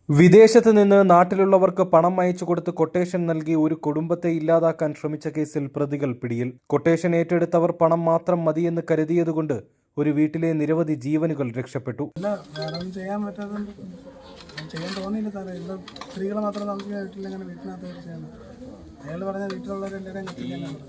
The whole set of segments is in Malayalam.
വിദേശത്ത് നിന്ന് നാട്ടിലുള്ളവർക്ക് പണം അയച്ചു കൊടുത്ത് കൊട്ടേഷൻ നൽകി ഒരു കുടുംബത്തെ ഇല്ലാതാക്കാൻ ശ്രമിച്ച കേസിൽ പ്രതികൾ പിടിയിൽ. കൊട്ടേഷൻ ഏറ്റെടുത്തവർ പണം മാത്രം മതിയെന്ന് കരുതിയതുകൊണ്ട് ഒരു വീട്ടിലെ നിരവധി ജീവനുകൾ രക്ഷപ്പെട്ടു. ചെയ്യാൻ തോന്നിയില്ല സാറേ. ഇവിടെ സ്ത്രീകൾ മാത്രം താമസിക്കാൻ വീട്ടിലിങ്ങനെ വീട്ടിനകത്ത് ചെയ്യണം. അയാൾ പറഞ്ഞ വീട്ടിലുള്ളവരെല്ലാവരും കത്തിക്കാനാണ്.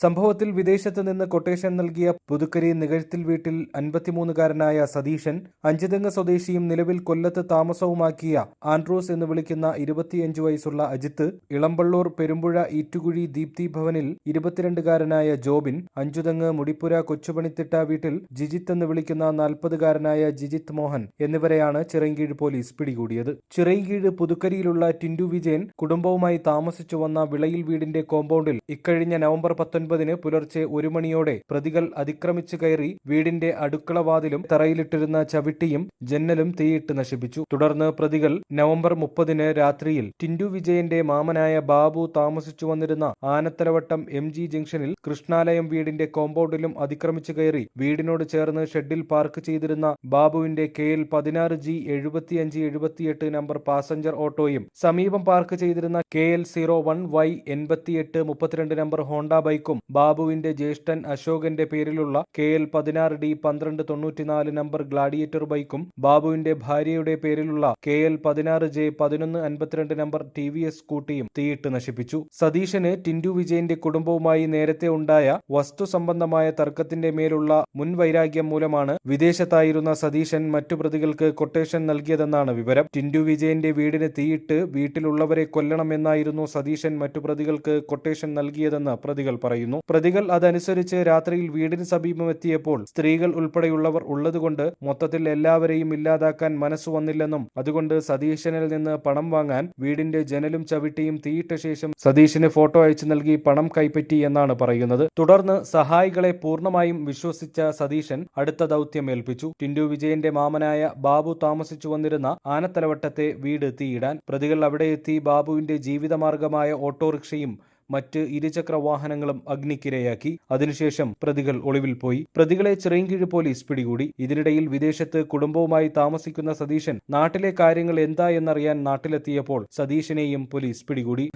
സംഭവത്തിൽ വിദേശത്ത് നിന്ന് കൊട്ടേഷൻ നൽകിയ പുതുക്കരി നികഴ്ത്തിൽ വീട്ടിൽ 53-കാരനായ സതീശൻ, അഞ്ചുതെങ്ങ് സ്വദേശിയും നിലവിൽ കൊല്ലത്ത് താമസവുമാക്കിയ ആൻഡ്രൂസ് എന്ന് വിളിക്കുന്ന 25 വയസ്സുള്ള അജിത്ത്, ഇളമ്പള്ളൂർ പെരുമ്പുഴ ഈറ്റുകുഴി ദീപ്തി ഭവനിൽ 22-കാരനായ ജോബിൻ, അഞ്ചുതെങ്ങ് മുടിപ്പുര കൊച്ചുപണിത്തിട്ട വീട്ടിൽ ജിജിത്ത് എന്ന് വിളിക്കുന്ന 40-കാരനായ ജിജിത്ത് മോഹൻ എന്നിവരെയാണ് ചിറയൻകീഴ് പോലീസ് പിടികൂടിയത്. ചിറയൻകീഴ് പുതുക്കരിയിലുള്ള ടിൻഡു വിജയൻ കുടുംബവുമായി താമസിച്ചു വന്ന വിളയിൽ വീടിന്റെ കോമ്പൗണ്ടിൽ ഇക്കഴിഞ്ഞ നവംബർ 19 പുലർച്ചെ 1 മണിയോടെ പ്രതികൾ അതിക്രമിച്ചു കയറി വീടിന്റെ അടുക്കള വാതിലും തറയിലിട്ടിരുന്ന ചവിട്ടിയും ജന്നലും തീയിട്ട് നശിപ്പിച്ചു. തുടർന്ന് പ്രതികൾ നവംബർ 30 രാത്രിയിൽ ടിൻഡു വിജയന്റെ മാമനായ ബാബു താമസിച്ചു വന്നിരുന്ന ആനത്തലവട്ടം MG ജംഗ്ഷനിൽ കൃഷ്ണാലയം വീടിന്റെ കോമ്പൗണ്ടിലും അതിക്രമിച്ചു കയറി വീടിനോട് ചേർന്ന് ഷെഡിൽ പാർക്ക് ചെയ്തിരുന്ന ബാബുവിന്റെ KL 16G 7578 നമ്പർ പാസഞ്ചർ ഓട്ടോയും സമീപം പാർക്ക് ചെയ്തിരുന്ന KL 01Y 8832 നമ്പർ ഹോണ്ട ബൈക്കും ബാബുവിന്റെ ജ്യേഷ്ഠൻ അശോകന്റെ പേരിലുള്ള KL 16D 1294 നമ്പർ ഗ്ലാഡിയേറ്റർ ബൈക്കും ബാബുവിന്റെ ഭാര്യയുടെ പേരിലുള്ള KL 16J 1152 നമ്പർ TVS സ്കൂട്ടിയും തീയിട്ട് നശിപ്പിച്ചു. സതീശന് ടിൻഡു വിജയന്റെ കുടുംബവുമായി നേരത്തെ ഉണ്ടായ വസ്തു സംബന്ധമായ തർക്കത്തിന്റെ മേലുള്ള മുൻവൈരാഗ്യം മൂലമാണ് വിദേശത്തായിരുന്ന സതീശൻ മറ്റു പ്രതികൾക്ക് കൊട്ടേഷൻ നൽകിയതെന്നാണ് വിവരം. ടിൻഡു വിജയന്റെ വീടിന് തീയിട്ട് വീട്ടിലുള്ളവരെ കൊല്ലണമെന്നായിരുന്നു സതീശൻ മറ്റു പ്രതികൾക്ക് കൊട്ടേഷൻ നൽകിയതെന്ന് പ്രതികൾ പറയുന്നു. പ്രതികൾ അതനുസരിച്ച് രാത്രിയിൽ വീടിന് സമീപം എത്തിയപ്പോൾ സ്ത്രീകൾ ഉൾപ്പെടെയുള്ളവർ ഉള്ളതുകൊണ്ട് മൊത്തത്തിൽ എല്ലാവരെയും ഇല്ലാതാക്കാൻ മനസ്സു വന്നില്ലെന്നും അതുകൊണ്ട് സതീശനിൽ നിന്ന് പണം വാങ്ങാൻ വീടിന്റെ ജനലും ചവിട്ടിയും തീയിട്ട ശേഷം സതീശന് ഫോട്ടോ അയച്ചു നൽകി പണം കൈപ്പറ്റി എന്നാണ് പറയുന്നത്. തുടർന്ന് സഹായികളെ പൂർണ്ണമായും വിശ്വസിച്ച സതീശൻ അടുത്ത ദൗത്യം ഏൽപ്പിച്ചു. ടിൻഡു വിജയന്റെ മാമനായ ബാബു താമസിച്ചു വന്നിരുന്ന ആനത്തലവട്ടത്തെ വീട് തീയിടാൻ. പ്രതികൾ അവിടെ എത്തി ബാബുവിന്റെ ജീവിതമാർഗമായ ഓട്ടോറിക്ഷയും മറ്റ് ഇരുചക്ര വാഹനങ്ങളും അഗ്നിക്കിരയാക്കി. അതിനുശേഷം പ്രതികൾ ഒളിവിൽ പോയി. പ്രതികളെ ചിറയൻകീഴ് പോലീസ് പിടികൂടി. ഇതിനിടയിൽ വിദേശത്ത് കുടുംബവുമായി താമസിക്കുന്ന സതീശൻ നാട്ടിലെ കാര്യങ്ങൾ എന്താ എന്നറിയാൻ നാട്ടിലെത്തിയപ്പോൾ സതീശനെയും പോലീസ് പിടികൂടി.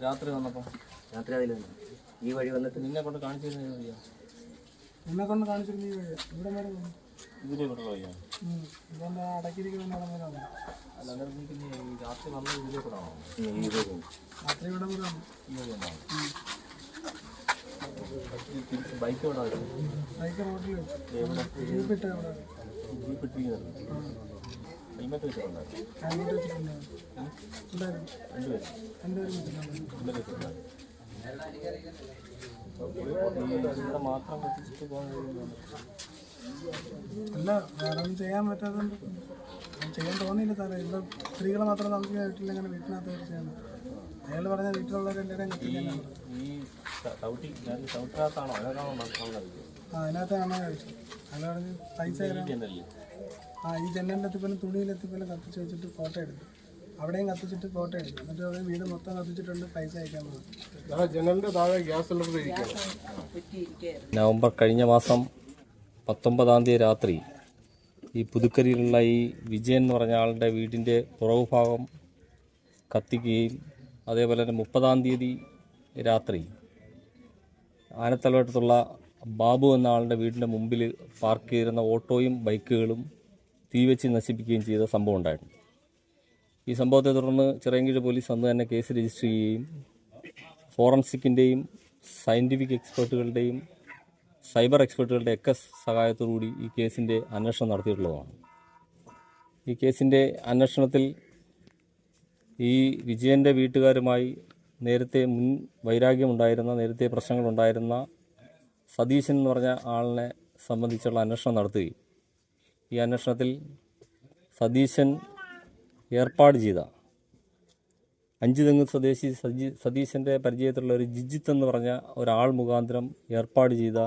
രാത്രി വന്നപ്പോൾ അതിൽ ഈ വഴി വന്നിട്ട് നിന്നെ കൊണ്ട് കാണിച്ചിരുന്ന വഴിയാ. എന്നെ കൊണ്ട് കാണിച്ചിരുന്ന ഈ വഴിയാ. ഇവിടെ വരെ ഇതിലെ കൂടെ വഴിയാ. ഇതെന്താ അടക്കിയിരിക്കുന്ന അല്ലാതെ ഈ രാത്രി വന്ന ഇതിലെ കൂടെ ആണോ? രാത്രി ഇവിടെ കൂടെ ഈ വഴിയാണോ? ബൈക്ക് എവിടെ ബൈക്ക് റോഡിൽ ജീപ്പ് ഇട്ട അവിടെ ജീപ്പ് ഇട്ടിരിക്കുന്നുണ്ട്. ഹെൽമെറ്റ് വെച്ചിട്ടുണ്ടായിരുന്നു. മാത്രം വെച്ചിട്ട് അല്ല, വേറെ ഒന്നും ചെയ്യാൻ പറ്റാത്തതുകൊണ്ട് ചെയ്യാൻ തോന്നിയില്ല സാറേ. ഇവിടെ സ്ത്രീകൾ മാത്രം താമസിക്കാൻ വീട്ടിലിങ്ങനെ വീട്ടിനകത്ത് ചെയ്യണം. അയാൾ പറഞ്ഞ വീട്ടിലുള്ളവരെല്ലാവരും കത്തിക്കാനാണ്. അതിനകത്താണോ കഴിച്ചത്? അയാൾ പറഞ്ഞ് പൈസ ഈ ജനലിലെത്തിപ്പോലെ തുണിയിലെത്തിപ്പോലെ കത്തിച്ച് വെച്ചിട്ട് ഫോട്ടോ എടുത്തു. അവിടെയും കത്തിച്ചിട്ട് ഫോട്ടോ എടുത്തു. എന്നിട്ട് അവിടെ വീട് മൊത്തം കത്തിച്ചിട്ടുണ്ട് പൈസ അയക്കാൻ പോകുന്നത്. ജനലിന്റെ താഴെ ഗ്യാസ് സിലിണ്ടർ നവംബർ കഴിഞ്ഞ മാസം 19 രാത്രി ഈ പുതുക്കരിയിലുള്ള ഈ വിജയൻ എന്ന് പറഞ്ഞ ആളുടെ വീടിൻ്റെ പുറകു ഭാഗം കത്തിക്കുകയും അതേപോലെ തന്നെ 30 രാത്രി ആനത്തലവട്ടത്തുള്ള ബാബു എന്ന ആളുടെ വീടിൻ്റെ മുമ്പിൽ പാർക്ക് ചെയ്തിരുന്ന ഓട്ടോയും ബൈക്കുകളും തീവെച്ച് നശിപ്പിക്കുകയും ചെയ്ത സംഭവം ഉണ്ടായിരുന്നു. ഈ സംഭവത്തെ തുടർന്ന് ചിറയൻകീഴ് പോലീസ് അന്ന് തന്നെ കേസ് രജിസ്റ്റർ ചെയ്യുകയും ഫോറൻസിക്കിൻ്റെയും സയൻറ്റിഫിക് എക്സ്പേർട്ടുകളുടെയും സൈബർ എക്സ്പേർട്ടുകളുടെ ഒക്കെ സഹായത്തോടുകൂടി ഈ കേസിൻ്റെ അന്വേഷണം നടത്തിയിട്ടുള്ളതാണ്. ഈ കേസിൻ്റെ അന്വേഷണത്തിൽ ഈ വിജയൻ്റെ വീട്ടുകാരുമായി നേരത്തെ മുൻ വൈരാഗ്യമുണ്ടായിരുന്ന, നേരത്തെ പ്രശ്നങ്ങളുണ്ടായിരുന്ന സതീശൻ എന്ന് പറഞ്ഞ ആളിനെ സംബന്ധിച്ചുള്ള അന്വേഷണം നടത്തുകയും ഈ അന്വേഷണത്തിൽ സതീശൻ ഏർപ്പാട് ചെയ്ത അഞ്ചുതെങ്ങ് സ്വദേശി സതീശൻ്റെ പരിചയത്തിലുള്ള ഒരു ജിജിത്ത് എന്ന് പറഞ്ഞ ഒരാൾ മുഖാന്തരം ഏർപ്പാട് ചെയ്ത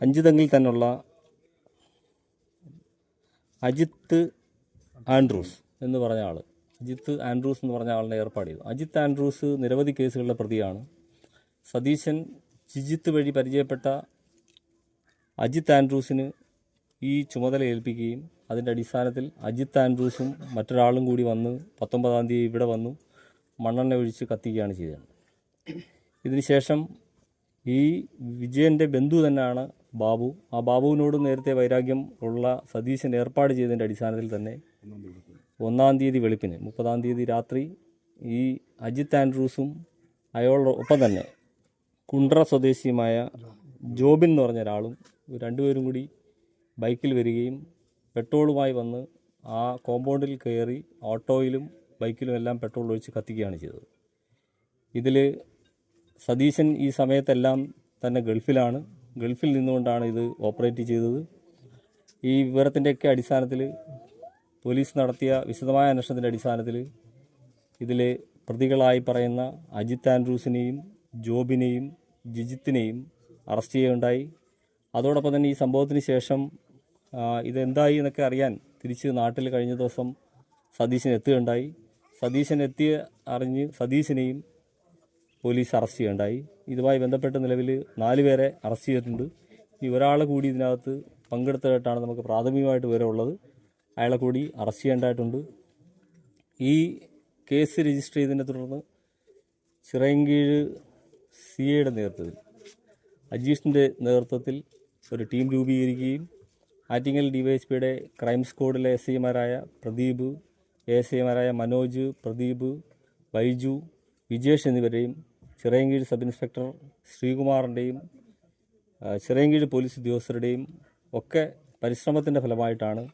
അഞ്ചുതെങ്ങിൽ തന്നെയുള്ള അജിത്ത് ആൻഡ്രൂസ് എന്ന് പറഞ്ഞ ആൾ, അജിത്ത് ആൻഡ്രൂസ് എന്ന് പറഞ്ഞ ആളിനെ ഏർപ്പാട് ചെയ്തു. അജിത്ത് ആൻഡ്രൂസ് നിരവധി കേസുകളിലെ പ്രതിയാണ്. സതീശൻ ജിജിത്ത് വഴി പരിചയപ്പെട്ട അജിത്ത് ആൻഡ്രൂസിന് ഈ ചുമതല ഏൽപ്പിക്കുകയും അതിൻ്റെ അടിസ്ഥാനത്തിൽ അജിത്ത് ആൻഡ്രൂസും മറ്റൊരാളും കൂടി വന്ന് 19-ാം തീയതി ഇവിടെ വന്നു മണ്ണെണ്ണ ഒഴിച്ച് കത്തിക്കുകയാണ് ചെയ്തത്. ഇതിനുശേഷം ഈ വിജയൻ്റെ ബന്ധു തന്നെയാണ് ബാബു. ആ ബാബുവിനോട് നേരത്തെ വൈരാഗ്യം ഉള്ള സതീശൻ ഏർപ്പാട് ചെയ്തതിൻ്റെ അടിസ്ഥാനത്തിൽ തന്നെ 1-ാം തീയതി വെളുപ്പിന് 30-ാം തീയതി രാത്രി ഈ അജിത്ത് ആൻഡ്രൂസും അയാളോടൊപ്പം തന്നെ കുണ്ട്ര സ്വദേശിയുമായ ജോബിൻ എന്ന് പറഞ്ഞ ഒരാളും രണ്ടുപേരും കൂടി ബൈക്കിൽ വരികയും പെട്രോളുമായി വന്ന് ആ കോമ്പൗണ്ടിൽ കയറി ഓട്ടോയിലും ബൈക്കിലും എല്ലാം പെട്രോൾ ഒഴിച്ച് കത്തിക്കുകയാണ് ചെയ്തത്. ഇതിൽ സതീശൻ ഈ സമയത്തെല്ലാം തന്നെ ഗൾഫിലാണ്. ഗൾഫിൽ നിന്നുകൊണ്ടാണ് ഇത് ഓപ്പറേറ്റ് ചെയ്തത്. ഈ വിവരത്തിൻ്റെയൊക്കെ അടിസ്ഥാനത്തിൽ പോലീസ് നടത്തിയ വിശദമായ അന്വേഷണത്തിൻ്റെ അടിസ്ഥാനത്തിൽ ഇതിൽ പ്രതികളായി പറയുന്ന അജിത്ത് ആൻഡ്രൂസിനെയും ജോബിനെയും ജിജിത്തിനെയും അറസ്റ്റ് ചെയ്യുകയുണ്ടായി. അതോടൊപ്പം തന്നെ ഈ സംഭവത്തിന് ശേഷം ഇതെന്തായി എന്നൊക്കെ അറിയാൻ തിരിച്ച് നാട്ടിൽ കഴിഞ്ഞ ദിവസം സതീശൻ എത്തുകയുണ്ടായി. സതീശൻ അറിഞ്ഞ് സതീശനെയും പോലീസ് അറസ്റ്റ് ചെയ്യുകയുണ്ടായി. ഇതുമായി ബന്ധപ്പെട്ട് നിലവിൽ 4 പേരെ അറസ്റ്റ് ചെയ്തിട്ടുണ്ട്. ഈ ഒരാളെ കൂടി ഇതിനകത്ത് പങ്കെടുത്തതായിട്ടാണ് നമുക്ക് പ്രാഥമികമായിട്ട് വിവരമുള്ളത്. അയാളെ കൂടി അറസ്റ്റ് ചെയ്യേണ്ടതായിട്ടുണ്ട്. ഈ കേസ് രജിസ്റ്റർ ചെയ്തതിനെ തുടർന്ന് ചിറയൻകീഴ് CIയുടെ നേതൃത്വത്തിൽ അജീഷിൻ്റെ നേതൃത്വത്തിൽ ഒരു ടീം രൂപീകരിക്കുകയും ആറ്റിങ്ങൽ DYSPയുടെ ക്രൈം സ്ക്വാഡിലെ SIമാരായ പ്രദീപ്, ASIമാരായ മനോജ്, പ്രദീപ്, ബൈജു, വിജേഷ് എന്നിവരെയും ചിറയൻകീഴ് സബ് ഇൻസ്പെക്ടർ ശ്രീകുമാറിൻ്റെയും ചിറയൻകീഴ് പോലീസ് ഉദ്യോഗസ്ഥരുടെയും ഒക്കെ പരിശ്രമത്തിൻ്റെ ഫലമായിട്ടാണ്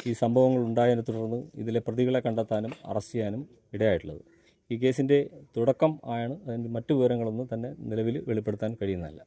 ഈ സംഭവങ്ങൾ ഉണ്ടായതിനെ തുടർന്ന് ഇതിലെ പ്രതികളെ കണ്ടെത്താനും അറസ്റ്റ് ചെയ്യാനും ഇടയായിട്ടുള്ളത്. ഈ കേസിൻ്റെ തുടക്കം ആണ്. അതിൻ്റെ മറ്റു വിവരങ്ങളൊന്നും തന്നെ നിലവിൽ വെളിപ്പെടുത്താൻ കഴിയുന്നതല്ല.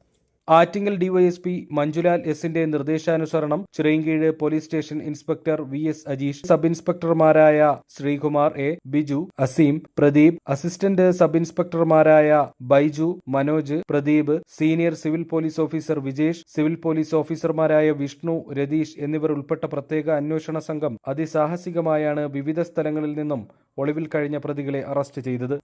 ആറ്റിങ്ങൽ DYSP മഞ്ജുലാൽ എസിന്റെ നിർദ്ദേശാനുസരണം Chirayinkeezhu police station inspector VS Ajeesh, sub ഇൻസ്പെക്ടർമാരായ Sreekumar A, Biju, Azeem, Pradeep, assistant sub ഇൻസ്പെക്ടർമാരായ Baiju, Manoj, Pradeep, senior civil police officer Vijesh, civil police ഓഫീസർമാരായ വിഷ്ണു, രതീഷ് എന്നിവർ ഉൾപ്പെട്ട പ്രത്യേക അന്വേഷണ സംഘം അതിസാഹസികമായാണ് വിവിധ സ്ഥലങ്ങളിൽ നിന്നും ഒളിവിൽ കഴിഞ്ഞ പ്രതികളെ അറസ്റ്റ് ചെയ്തത്.